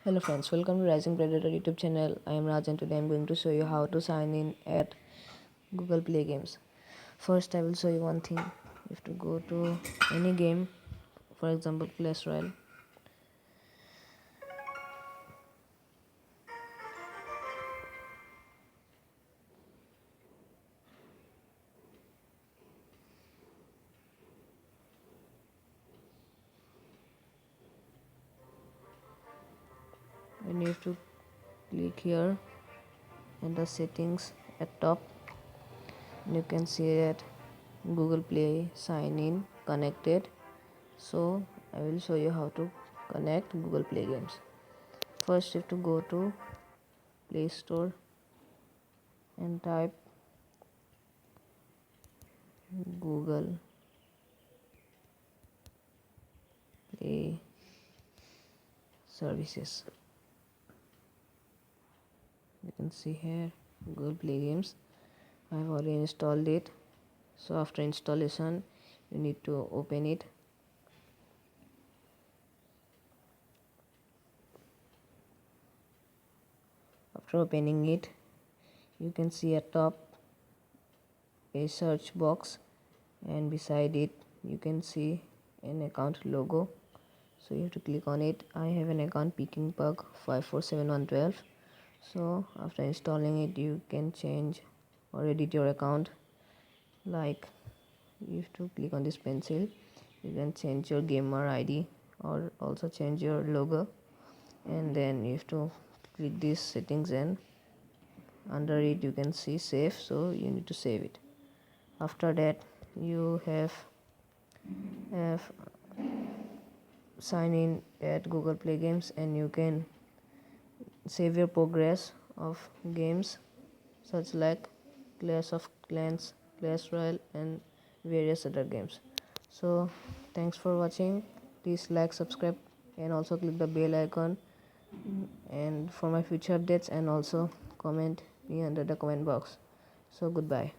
Hello friends, welcome to Rising Predator YouTube channel. I am Raj and today I am going to show you how to sign in at Google Play Games. First I will show you one thing. You have to go to any game, for example Clash Royale. And you have to click here in the settings at top. And you can see that Google Play sign in connected. So I will show you how to connect Google Play Games. First you have to go to Play Store and type Google Play Services. You can see here Google Play Games. I have already installed it. So after installation you need to open it. After opening it, you can see at top a search box, and beside it you can see an account logo. So you have to click on it. I have an account PeakingPug 547112. So after installing it you can change or edit your account. Like, you have to click on this pencil. You can change your gamer ID or also change your logo, and then you have to click these settings, and under it you can see save, so you need to save it. After that you have sign in at Google Play Games, and you can save your progress of games such like Clash of Clans, Clash Royale and various other games. So thanks for watching. Please like, subscribe and also click the bell icon, and for my future updates, and also comment me under the comment box. So goodbye.